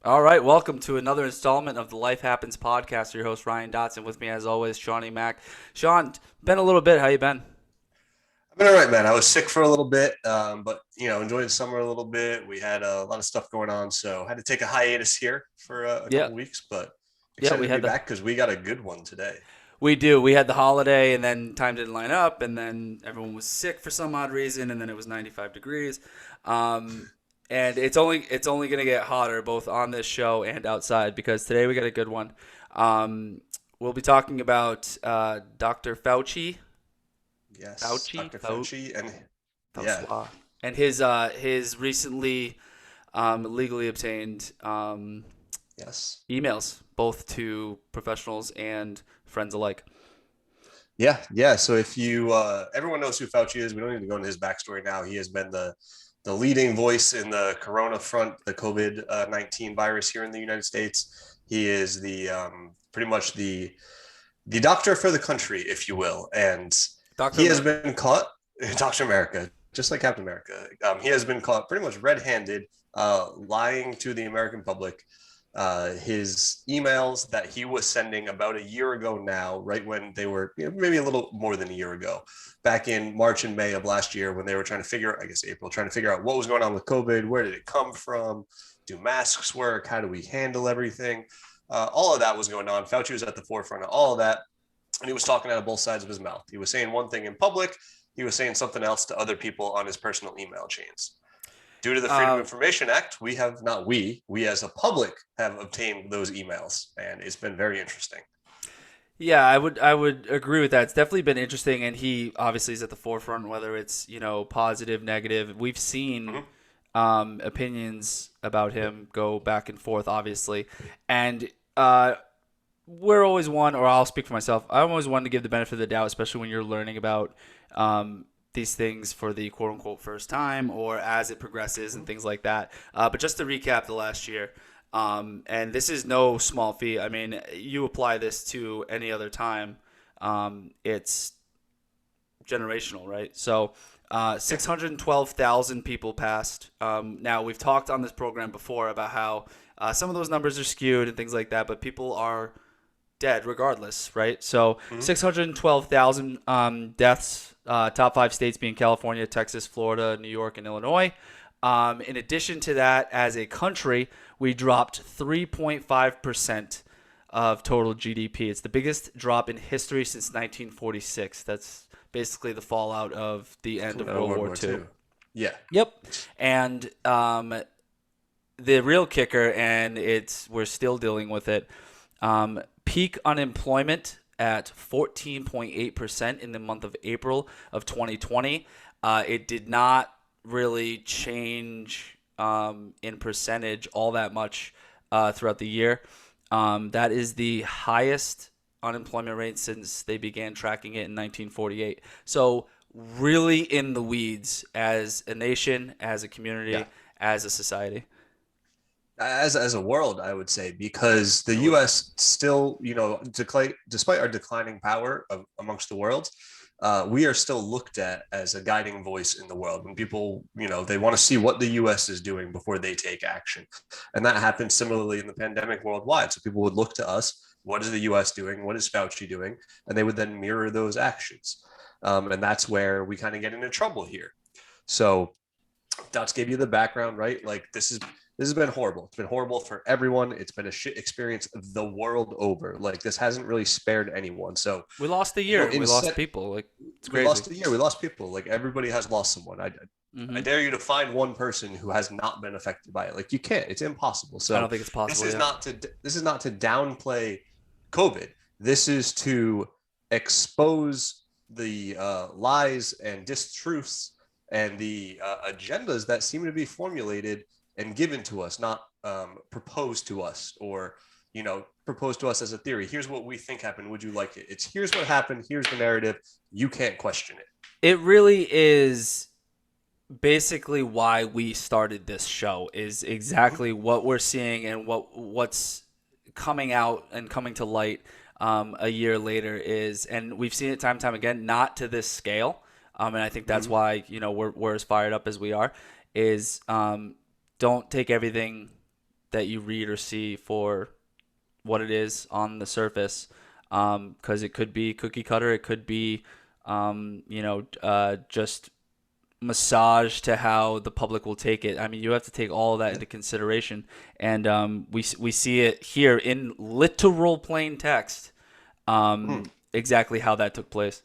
All right, welcome to another installment of the Life Happens podcast. Your host Ryan Dotson, with me as always, Shawnee Mack. Sean, been a little bit. How you been? I've been all right, man. I was sick for a little bit, but enjoyed the summer a little bit. We had a lot of stuff going on, so had to take a hiatus here for a Yeah, couple weeks. But yeah, excited we to be had the back because we got a good one today. we do. We had the holiday, and then time didn't line up, and then everyone was sick for some odd reason, and then it was 95 degrees. Um, and it's only gonna get hotter both on this show and outside because today we got a good one. We'll be talking about Dr. Fauci, Yes, Fauci, Dr. Fauci, and yeah, Fauci, and his recently legally obtained yes, emails, both to professionals and friends alike. yeah. So if you everyone knows who Fauci is, we don't need to go into his backstory now. He has been the leading voice in the Corona front, the COVID-19 virus here in the United States. He is the pretty much the doctor for the country, if you will. And Dr. he has America. been caught, Dr. America, just like Captain America. He has been caught pretty much red handed, lying to the American public. His emails that he was sending about a year ago now, right when they were maybe a little more than a year ago, back in March and May of last year, when they were trying to figure, I guess April, trying to figure out what was going on with COVID, where did it come from, do masks work, how do we handle everything? All of that was going on. Fauci was at the forefront of all of that, and he was talking out of both sides of his mouth. He was saying one thing in public, he was saying something else to other people on his personal email chains. Due to the Freedom of Uh, Information Act, we have not we as a public have obtained those emails, and it's been very interesting. yeah, I would agree with that. It's definitely been interesting, and he obviously is at the forefront. Whether it's positive, negative, we've seen Mm-hmm. opinions about him go back and forth, obviously, and uh, we're always one, or I'll speak for myself. I'm always one to give the benefit of the doubt, especially when you're learning about these things for the quote unquote first time or as it progresses and things like that. But just to recap the last year, and this is no small feat. I mean, you apply this to any other time, it's generational, right? So, Yeah. 612,000 people passed. Now, we've talked on this program before about how some of those numbers are skewed and things like that, but people are dead regardless, right? So Mm-hmm. 612,000 deaths, top five states being California, Texas, Florida, New York, and Illinois. In addition to that, as a country, we dropped 3.5% of total GDP. It's the biggest drop in history since 1946. That's basically the fallout of the end of World World War War II. II. Yeah. Yep. And the real kicker, and we're still dealing with it. Peak unemployment at 14.8% in the month of April of 2020. It did not really change in percentage all that much throughout the year. That is the highest unemployment rate since they began tracking it in 1948. So, really in the weeds as a nation, as a Yeah. community, as a society. As a world, I would say, because the I would. U.S. still, despite our declining power amongst the world, we are still looked at as a guiding voice in the world. When people, they want to see what the U.S. is doing before they take action, and that happened similarly in the pandemic worldwide. So people would look to us. What is the U.S. doing? What is Fauci doing? And they would then mirror those actions, and that's where we kind of get into trouble here. So Dots gave you the background, right? Like this has been horrible. It's been horrible for everyone. It's been a shit experience the world over. Like this hasn't really spared anyone. So, We lost a year and we lost instead people. Like, it's we crazy. lost a year. We lost people. Like everybody has lost someone. I Hmm. dare you to find one person who has not been affected by it. Like you can't. It's impossible. I So don't think it's this possible. is Yeah. not to this is not to downplay COVID. This is to expose the lies and distruths and the agendas that seem to be formulated and given to us, not proposed to us or proposed to us as a theory. Here's what we think happened. Would you like it? It's here's what happened. Here's the narrative. You can't question it. It really is basically why we started this show is Mm-hmm. exactly what we're seeing and what's coming out and coming to light a year later is, and we've seen it time and time again, not to this scale. And I think that's Mm-hmm. why we're as fired up as we are. Is don't take everything that you read or see for what it is on the surface, because it could be cookie cutter, it could be, just massage to how the public will take it. I mean, you have to take all of that into consideration, and we see it here in literal plain text, Mhm. exactly how that took place.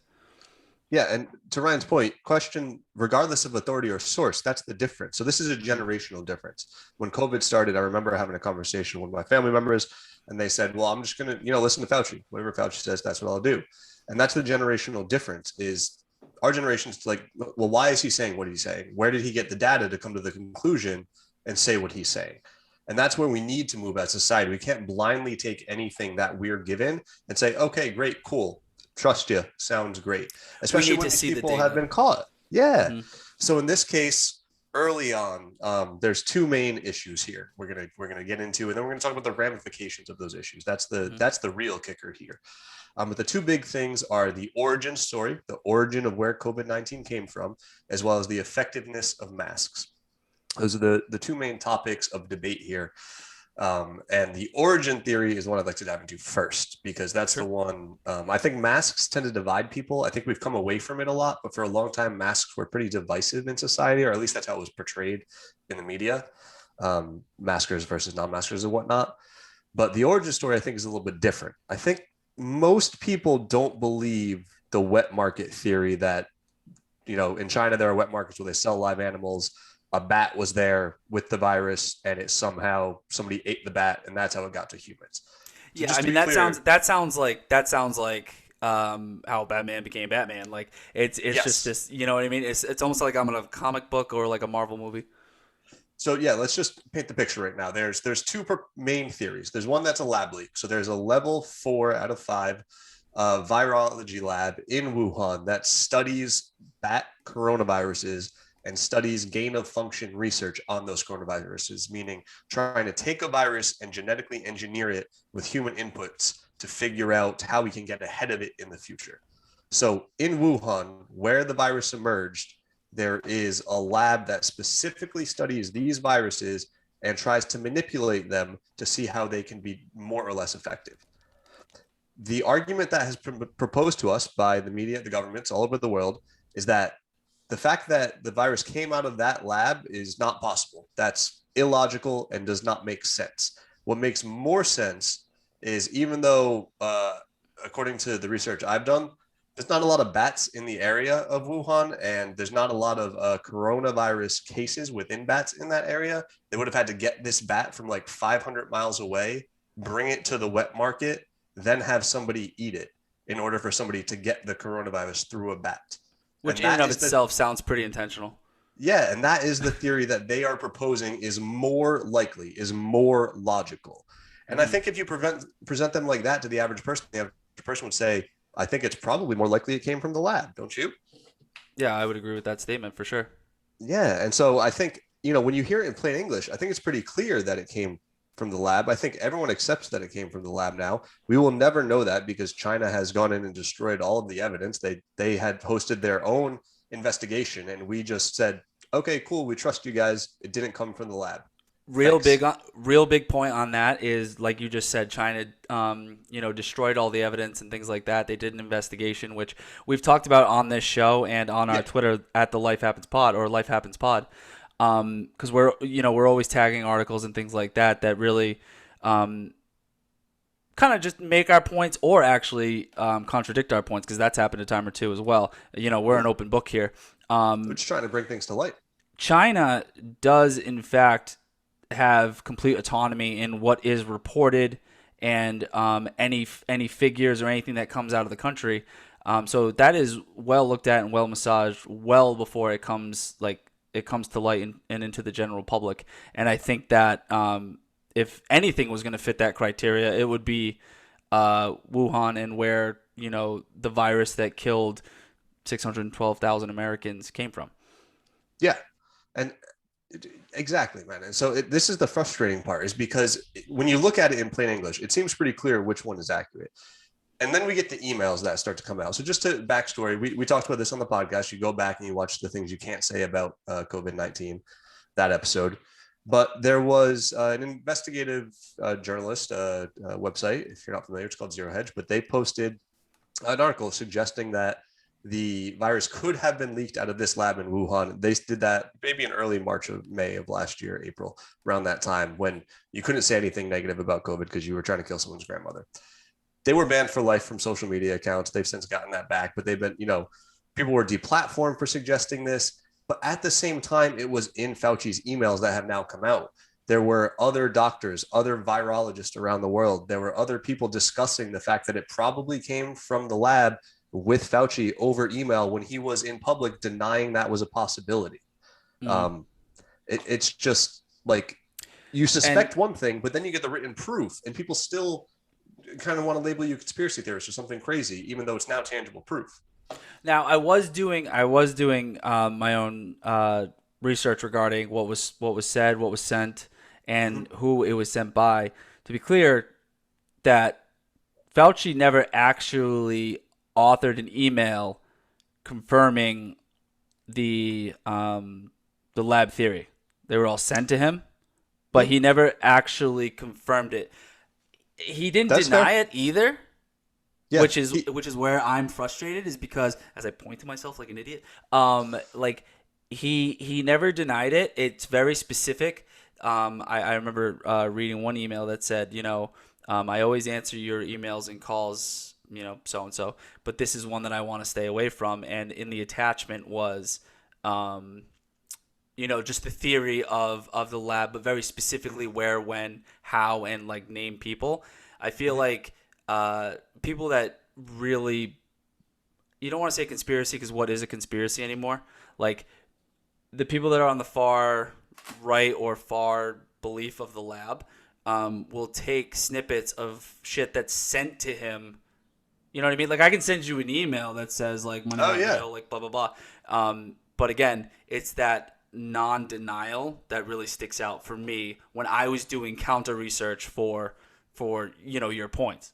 Yeah, and to Ryan's point, question regardless of authority or source, that's the difference. So this is a Mm-hmm. generational difference. When COVID started, I remember having a conversation with my family members, and they said, "Well, I'm just gonna, listen to Fauci. Whatever Fauci says, that's what I'll do." And that's the generational difference. Is our generation's like, well, why is he saying what he's saying? Where did he get the data to come to the conclusion and say what he's saying? And that's where we need to move as society. We can't blindly take anything that we're given and say, "Okay, great, cool, trust you, sounds great," We especially need when to these see the people have data. been caught. Yeah. Mm-hmm. So in this case, early on, there's two main issues here. We're gonna get into, and then we're gonna talk about the ramifications of those issues. That's the Mm-hmm. that's the real kicker here. But the two big things are the origin story, the origin of where COVID-19 came from, as well as the effectiveness of masks. Those are the two main topics of debate here. And the origin theory is one I'd like to dive into first, because that's the Sure. one. I think masks tend to divide people. I think we've come away from it a lot, but for a long time, masks were pretty divisive in society, or at least that's how it was portrayed in the media. Maskers versus non-maskers and whatnot. But the origin story, I think, is a little bit different. I think most people don't believe the wet market theory that, in China, there are wet markets where they sell live animals. A bat was there with the virus, and it somehow somebody ate the bat, and that's how it got to humans. So Yeah, I just to mean be clear, that sounds like how Batman became Batman. Like it's just yes. this, you know what I mean? It's almost like I'm in a comic book or like a Marvel movie. So yeah, let's just paint the picture right now. There's two main theories. There's one that's a lab leak. So there's a level 4 out of 5 virology lab in Wuhan that studies bat coronaviruses and studies gain of function research on those coronaviruses, meaning trying to take a virus and genetically engineer it with human inputs to figure out how we can get ahead of it in the future. So in Wuhan, where the virus emerged, there is a lab that specifically studies these viruses and tries to manipulate them to see how they can be more or less effective. The argument that has been proposed to us by the media, the governments all over the world, is that the fact that the virus came out of that lab is not possible. That's illogical and does not make sense. What makes more sense is, even though, according to the research I've done, there's not a lot of bats in the area of Wuhan, and there's not a lot of coronavirus cases within bats in that area. They would have had to get this bat from like 500 miles away, bring it to the wet market, then have somebody eat it in order for somebody to get the coronavirus through a bat. Which And in and that of is the itself sounds pretty intentional. yeah, and that is the theory that they are proposing is more likely, is more logical. And I Hmm. think if you present them like that to the average person would say, I think it's probably more likely it came from the lab, don't you? Yeah, I would agree with that statement for sure. Yeah, and so I think, when you hear it in plain English, I think it's pretty clear that it came from the lab. I think everyone accepts that it came from the lab now. We will never know that because China has gone in and destroyed all of the evidence. They had hosted their own investigation, and we just said, "Okay, cool, we trust you guys. It didn't come from the lab. Thanks." Real big point on that is like you just said, China, destroyed all the evidence and things like that. They did an investigation, which we've talked about on this show and on our Yeah, Twitter at the Life Happens Pod or Life Happens Pod, because we're always tagging articles and things like that that really um, kind of just make our points or actually contradict our points, because that's happened a time or two as well. We're yeah. an open book here. We're just trying to bring things to light. China does, in fact, have complete autonomy in what is reported and any figures or anything that comes out of the country. So that is well looked at and well massaged well before it comes to light and into the general public. And I think that if anything was going to fit that criteria, it would be Wuhan, and where the virus that killed 612,000 Americans came from. Yeah, and exactly, man. And so this is the frustrating part, is because when you look at it in plain English, it seems pretty clear which one is accurate. And then we get the emails that start to come out. So just to backstory, we talked about this on the podcast. You go back and you watch the things you can't say about COVID-19, that episode. But there was an investigative journalist website, if you're not familiar, it's called Zero Hedge, but they posted an article suggesting that the virus could have been leaked out of this lab in Wuhan. They did that maybe in early March or May of last year, April, around that time when you couldn't say anything negative about COVID because you were trying to kill someone's grandmother. They were banned for life from social media accounts. They've since gotten that back, but they've been, people were deplatformed for suggesting this. But at the same time, it was in Fauci's emails that have now come out. There were other doctors, other virologists around the world. There were other people discussing the fact that it probably came from the lab with Fauci over email when he was in public denying that was a possibility. Mm. Um, it's just like you And suspect one thing, but then you get the written proof, and people still kind of want to label you a conspiracy theorist or something crazy, even though it's now tangible proof. now I was doing my own research regarding what was said, what was sent, and Mm-hmm. who it was sent by. To be clear, that Fauci never actually authored an email confirming the lab theory. They were all sent to him, but Mm-hmm. he never actually confirmed it. He didn't That's deny fair. it either, Yeah. which is where I'm frustrated is because as I point to myself like an idiot, like he never denied it. It's very specific. I remember reading one email that said, I always answer your emails and calls, so and so, but this is one that I want to stay away from. And in the attachment was, um, just the theory of the lab, but very specifically where, when, how, and like name people. I feel Mhm. like people that really, you don't want to say conspiracy because what is a conspiracy anymore? Like the people that are on the far right or far belief of the lab will take snippets of shit that's sent to him. You know what I mean? Like I can send you an email that says like money Oh got yeah. real, like blah blah blah. But again, it's that non-denial that really sticks out for me when I was doing counter research for your points.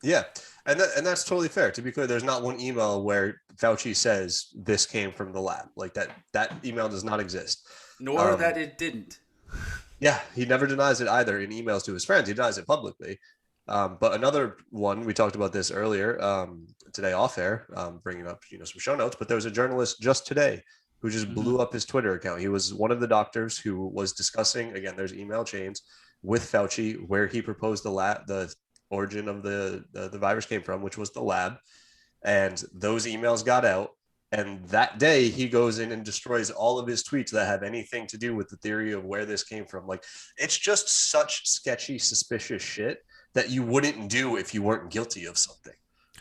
Yeah. And that's totally fair. To be clear, there's not one email where Fauci says this came from the lab. Like that email does not exist. Nor Um, that it didn't. yeah, he never denies it either in emails to his friends. He denies it publicly. But another one, we talked about this earlier today off air, bringing up some show notes. But there was a journalist just today who just Mm-hmm. blew up his Twitter account. He was one of the doctors who was discussing, again, there's email chains with Fauci where he proposed the origin of the virus came from, which was the lab, and those emails got out. And that day, he goes in and destroys all of his tweets that have anything to do with the theory of where this came from. Like, it's just such sketchy, suspicious shit that you wouldn't do if you weren't guilty of something.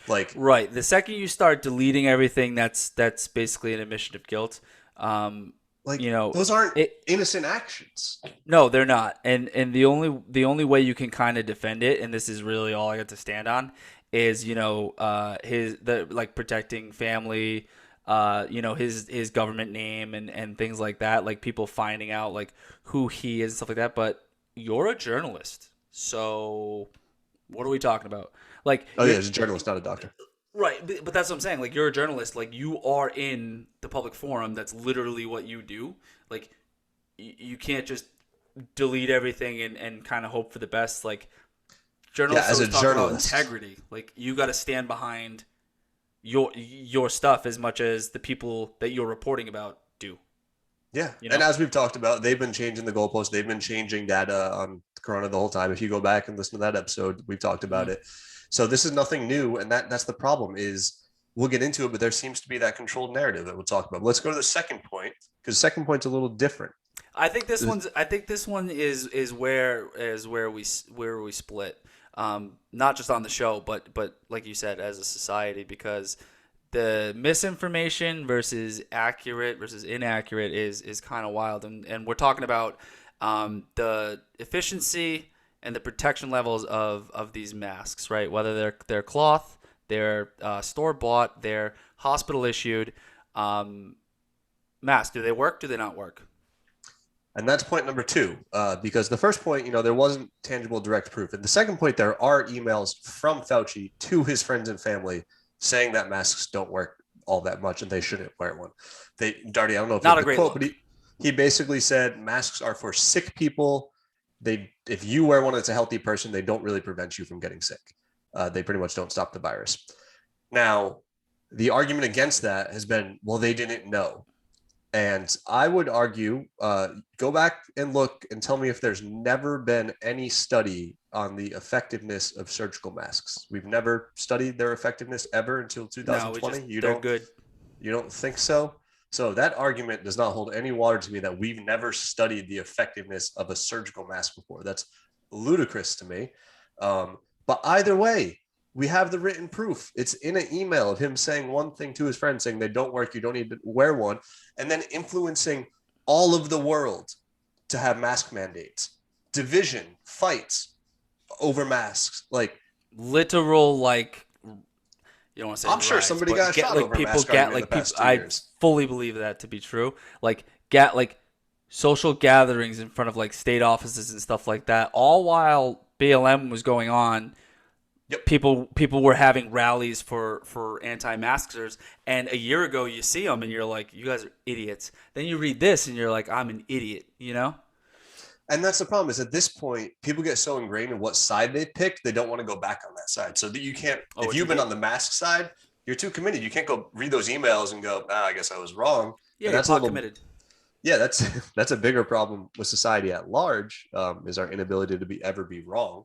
Like, Right. The second you start deleting everything, that's basically an admission of guilt. Um, like you know, those aren't it. innocent actions. No, they're not. And the only way you can kind of defend it, and this is really all I got to stand on, is his the like protecting family, his government name and things like that, like people finding out like who he is and stuff like that. But you're a journalist, so what are we talking about? Like Oh, yeah, he's a journalist, not a doctor. right, but that's what I'm saying. Like you're a journalist, like you are in the public forum. That's literally what you do. Like you can't just delete everything and kind of hope for the best. Like Yeah, journalists as a always talk about journalist. integrity. Like you got to stand behind your stuff as much as the people that you're reporting about do. Yeah. You And know. as we've talked about, they've been changing the goalposts. They've been changing data on Corona the whole time. If you go back and listen to that episode, we've talked about Mhm. it. So this is nothing new. And that's the problem is we'll get into it, but there seems to be that controlled narrative that we'll talk about. But let's go to the second point because the second point's a little different. I think this one is where we split. Not just on the show, but like you said, as a society, because the misinformation versus accurate versus inaccurate is kind of wild, and we're talking about the efficiency and the protection levels of these masks, right? Whether they're cloth, they're store bought, they're hospital issued masks. Do they work? Do they not work? And that's point number two, because the first point, there wasn't tangible direct proof. And the second point, there are emails from Fauci to his friends and family saying that masks don't work all that much and they shouldn't wear one. Darty, I don't know if you Not have a the great quote, but look. He basically said masks are for sick people. If you wear one that's a healthy person, they don't really prevent you from getting sick. They pretty much don't stop the virus. Now, the argument against that has been, well, they didn't know. And I would argue, go back and look and tell me if there's never been any study on the effectiveness of surgical masks. We've never studied their effectiveness ever until No, 2020. they're good. You don't think so? So that argument does not hold any water to me that we've never studied the effectiveness of a surgical mask before. That's ludicrous to me. But either way, we have the written proof. It's in an email of him saying one thing to his friend, saying they don't work, you don't need to wear one, and then influencing all of the world to have mask mandates, division, fights over masks. Like Literal, like, you don't want to say I'm sure riots, somebody but got shot like over people mask get argument in the like people. past 2 I years. fully believe that to be true. Like get like social gatherings in front of like state offices and stuff like that. All while BLM was going on, Yep. people were having rallies for anti-maskers. And a year ago, you see them and you're like, you guys are idiots. Then you read this and you're like, I'm an idiot. You know? And that's the problem is at this point, people get so ingrained in what side they picked, they don't want to go back on that side. So that you can't, Oh, if what you you've been did? on the mask side, you're too committed. You can't go read those emails and go, I guess I was wrong. Yeah, And you're that's a pot little, committed. yeah, that's that's a bigger problem with society at large, is our inability to ever be wrong.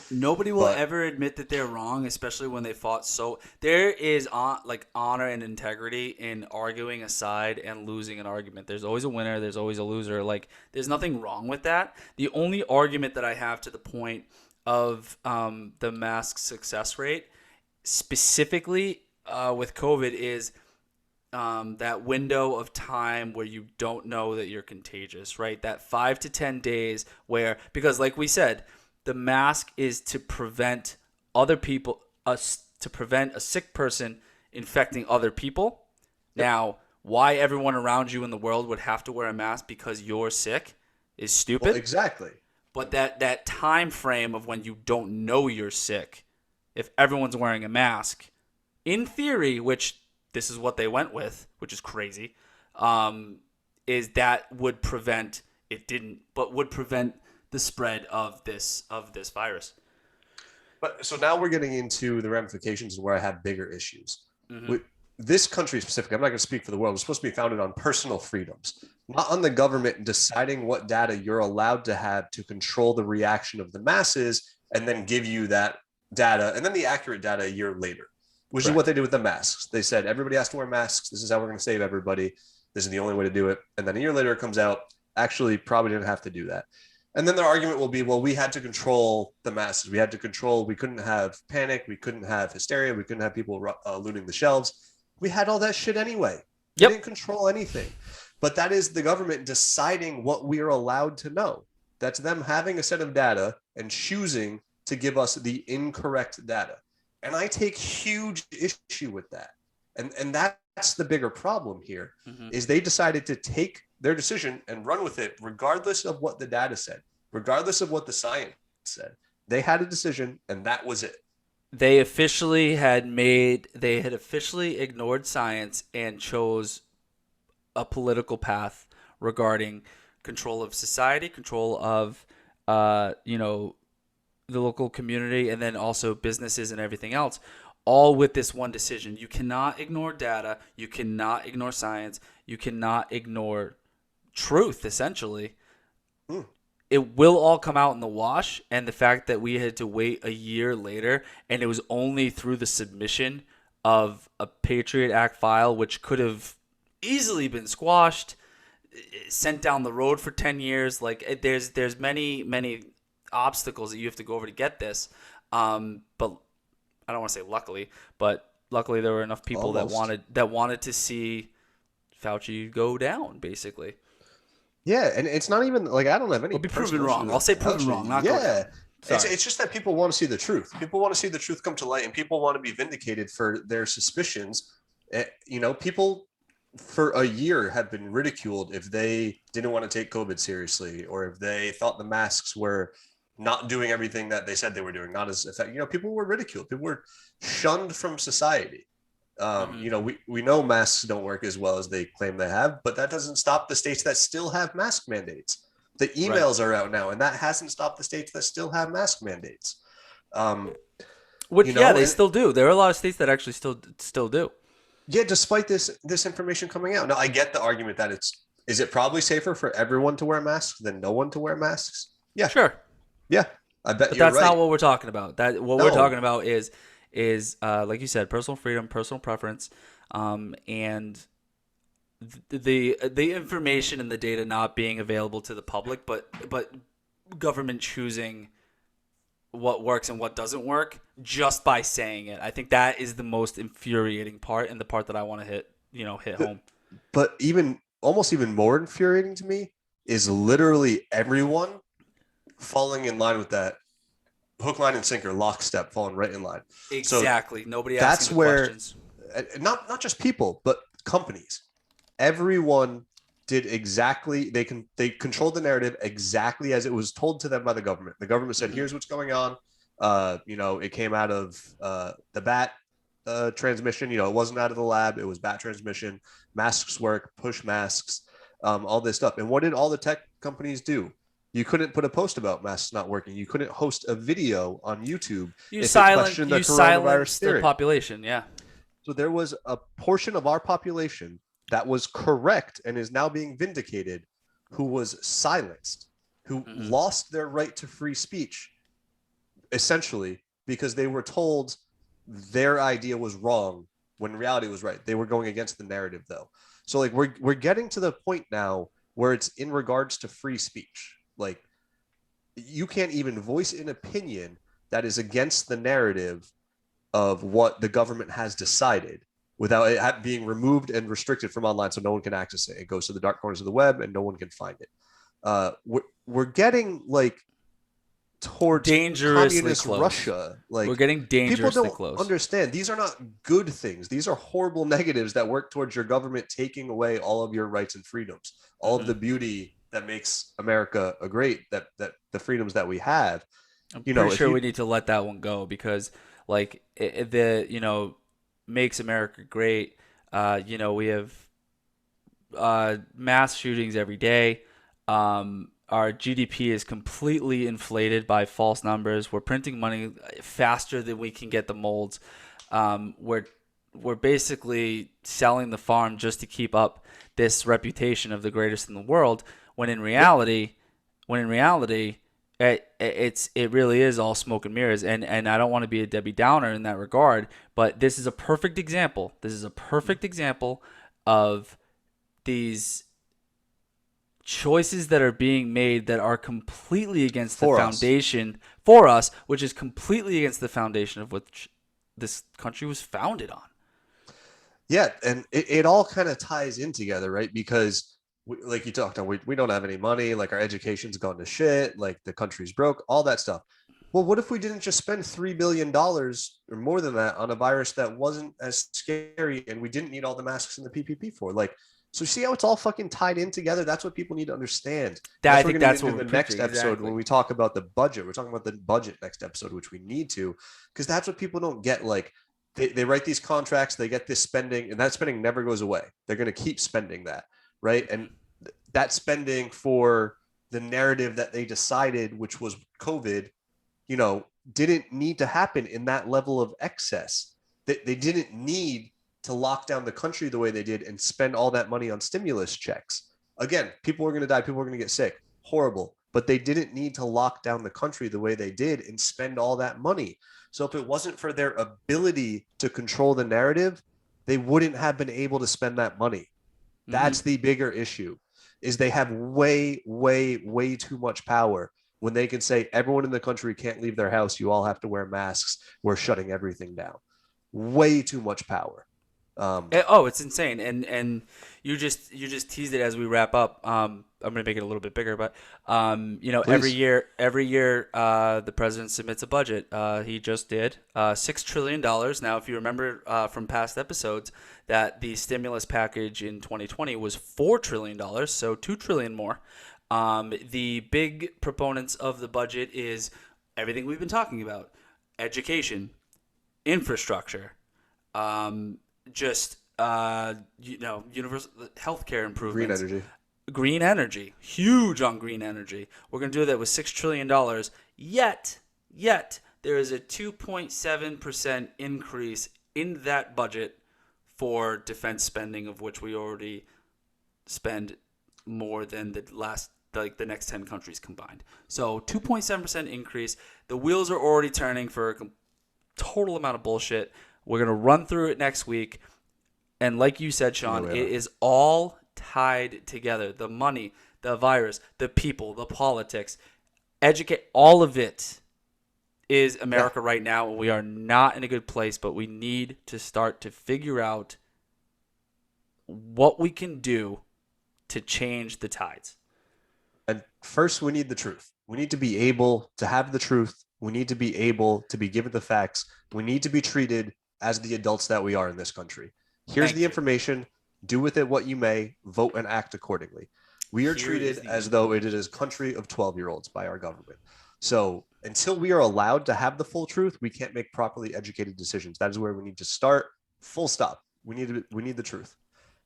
Nobody will But ever admit that they're wrong, especially when they fought. So there is like honor and integrity in arguing a side and losing an argument. There's always a winner. There's always a loser. Like there's nothing wrong with that. The only argument that I have to the point of the mask success rate, specifically with COVID, is that window of time where you don't know that you're contagious, right? That 5 to 10 days where, because like we said, the mask is to prevent other people, us to prevent a sick person infecting other people. yep. Now, why everyone around you in the world would have to wear a mask because you're sick is Well, stupid. exactly. But that time frame of when you don't know you're sick, if everyone's wearing a mask, in theory, which this is what they went with, which is crazy, is that would prevent it didn't, but would prevent the spread of this virus. But so now we're getting into the ramifications and where I have bigger issues. Mm-hmm. We, this country specifically, I'm not going to speak for the world, it's supposed to be founded on personal freedoms, not on the government deciding what data you're allowed to have to control the reaction of the masses and then give you that data and then the accurate data a year later, which is what Correct. they did with the masks. They said everybody has to wear masks. This is how we're going to save everybody. This is the only way to do it. And then a year later, it comes out, actually, probably didn't have to do that. And then their argument will be, well, we had to control the masses. We had to control, we couldn't have panic. We couldn't have hysteria. We couldn't have people looting the shelves. We had all that shit anyway. We Yep. didn't control anything. But that is the government deciding what we are allowed to know. That's them having a set of data and choosing to give us the incorrect data. And I take huge issue with that. And that's the bigger problem here, Mm-hmm. is they decided to take their decision and run with it regardless of what the data said, regardless of what the science said. They had a decision and that was it. They had officially ignored science and chose a political path regarding control of society, control of you know, the local community, and then also businesses and everything else, all with this one decision. You cannot ignore data, you cannot ignore science, you cannot ignore truth, essentially. Hmm. It will all come out in the wash, and the fact that we had to wait a year later and it was only through the submission of a Patriot Act file, which could have easily been squashed, sent down the road for 10 years. Like there's many obstacles that you have to go over to get this. But I don't want to say luckily, but luckily there were enough people Almost. that wanted to see Fauci go down, basically. Yeah, and it's not even like I don't have any Or be proven personal issues wrong. I'll with say proven Fauci. wrong, not go Yeah, down. Sorry. it's just that people want to see the truth. People want to see the truth come to light, and people want to be vindicated for their suspicions. People for a year have been ridiculed if they didn't want to take COVID seriously, or if they thought the masks were not doing everything that they said they were doing, not as effective. People were ridiculed. People were shunned from society. Hmm. We know masks don't work as well as they claim they have, but that doesn't stop the states that still have mask mandates. The Right. emails are out now, and that hasn't stopped the states that still have mask mandates. Um, Which, yeah, they and still do. There are a lot of states that actually still do. yeah, despite this information coming out, now I get the argument that is it probably safer for everyone to wear masks than no one to wear masks? Yeah, Sure, yeah, I bet but you're that's not right. what we're talking about. That what we're talking No, about is like you said, personal freedom, personal preference, and the information and the data not being available to the public, but government choosing what works and what doesn't work just by saying it. I think that is the most infuriating part and the part that I want to hit home. but even almost even more infuriating to me is literally everyone falling in line with that hook, line, and sinker, lockstep, falling right in line. So Exactly. Nobody asking that's the where questions. not just people, but companies, everyone did exactly they controlled the narrative exactly as it was told to them by the government. The government said, Hmm. "Here's what's going on." It came out of the bat transmission. It wasn't out of the lab; it was bat transmission. Masks work, push masks, all this stuff. And what did all the tech companies do? You couldn't put a post about masks not working. You couldn't host a video on YouTube if it questioned the You coronavirus silence the theory. population. Yeah. So there was a portion of our population that was correct and is now being vindicated who was silenced, who Hmm. lost their right to free speech, essentially, because they were told their idea was wrong when reality was right. They were going against the narrative, though. So, like, we're getting to the point now where it's in regards to free speech. Like, you can't even voice an opinion that is against the narrative of what the government has decided without it being removed and restricted from online so no one can access it. It goes to the dark corners of the web and no one can find it. We're getting like towards Dangerously communist close. Russia. We're Like, getting people dangerously don't close. understand. These are not good things. These are horrible negatives that work towards your government taking away all of your rights and freedoms, all of Hmm. the beauty that makes America a great, that the freedoms that we have. I'm You pretty know, if sure you we need to let that one go because, like, the makes America great. We have mass shootings every day. Our GDP is completely inflated by false numbers. We're printing money faster than we can get the molds. We're basically selling the farm just to keep up this reputation of the greatest in the world. When in yeah, reality, when in reality, it really is all smoke and mirrors. And I don't want to be a Debbie Downer in that regard, but this is a perfect example. This is a perfect example of these choices that are being made that are completely against the for us. foundation for us, which is completely against the foundation of which this country was founded on. Yeah, and it all kind of ties in together, right? Because like you talked on, we don't have any money, like our education's gone to shit, like the country's broke, all that stuff. Well, what if we didn't just spend $3 billion or more than that on a virus that wasn't as scary and we didn't need all the masks and the PPP for? Like, so see how it's all fucking tied in together? That's what people need to understand. And That I that's what we're think going to that's get what into we're the next preaching episode when exactly. we talk about the budget. We're talking about the budget next episode, which we need to, because that's what people don't get. Like, they write these contracts, they get this spending, and that spending never goes away. They're going to keep spending that, right? And that spending for the narrative that they decided, which was COVID, you know, didn't need to happen in that level of excess. They didn't need to lock down the country the way they did and spend all that money on stimulus checks. Again, people were going to die, people were going to get sick. Horrible. But they didn't need to lock down the country the way they did and spend all that money. So if it wasn't for their ability to control the narrative, they wouldn't have been able to spend that money. Mm-hmm. That's the bigger issue is they have way too much power when they can say everyone in the country can't leave their house. You all have to wear masks. We're shutting everything down. Way too much power. Oh, it's insane, and you just teased it as we wrap up. I'm gonna make it a little bit bigger, but Please. every year, the president submits a budget. He just did $6 trillion. Now, if you remember from past episodes, that the stimulus package in 2020 was $4 trillion, so $2 trillion more. The big proponents of the budget is everything we've been talking about: education, infrastructure, just universal healthcare Green improvements. energy. Green energy, huge on green energy. We're going to do that with $6 trillion. Yet there is a 2.7% increase in that budget for defense spending, of which we already spend more than the next 10 countries combined. So 2.7% increase. The wheels are already turning for a total amount of bullshit. We're going to run through it next week. And like you said, Sean, it is all tied together. The money, the virus, the people, the politics, educate, all of it is America right now. We are not in a good place, but we need to start to figure out what we can do to change the tides. And first, we need the truth. We need to be able to have the truth. We need to be able to be given the facts. We need to be treated as the adults that we are in this country. Here's the information. Do with it what you may. Vote and act accordingly. We are treated as though it is a country of 12-year-olds by our government. So until we are allowed to have the full truth, we can't make properly educated decisions. That is where we need to start. Full stop. We need the truth.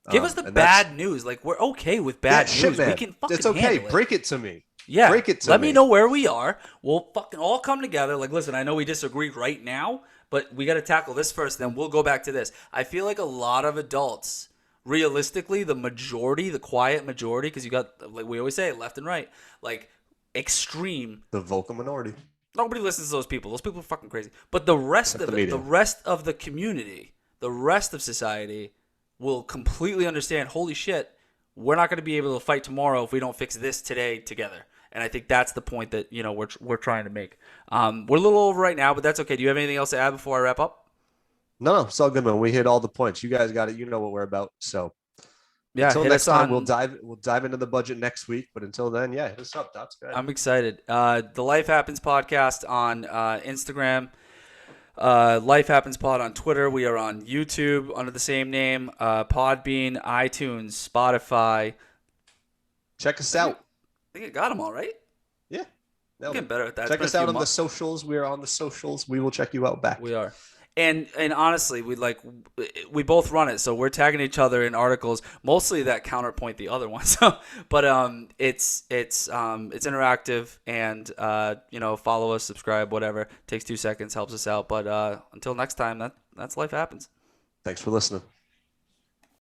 Give us the bad news. Like, we're okay with bad news. Shit, man. We can fucking it's okay. handle it. Break it to me. Yeah. Break it to Let me know where we are. We'll fucking all come together. Like, listen, I know we disagree right now, but we got to tackle this first, then we'll go back to this. I feel like a lot of adults, realistically, the majority, the quiet majority, because you got, like we always say, left and right, like, extreme. The vocal minority. Nobody listens to those people. Those people are fucking crazy. But the rest of it, the rest of the community, the rest of society will completely understand, holy shit, we're not going to be able to fight tomorrow if we don't fix this today together. And I think that's the point that we're trying to make. We're a little over right now, but that's okay. Do you have anything else to add before I wrap up? No, it's all good, man. We hit all the points. You guys got it. You know what we're about. So yeah, until next time, we'll dive into the budget next week. But until then, yeah, hit us up. That's good. I'm excited. The Life Happens podcast on Instagram. Life Happens Pod on Twitter. We are on YouTube under the same name. Podbean, iTunes, Spotify. Check us out. I think I got them all right. Yeah. I'm getting better at that. Check us out on the socials. We are on the socials. We will check you out back. We are. And honestly, we both run it, so we're tagging each other in articles, mostly that counterpoint the other one. So, but it's interactive, and follow us, subscribe, whatever. Takes 2 seconds, helps us out. But until next time, that's Life Happens. Thanks for listening.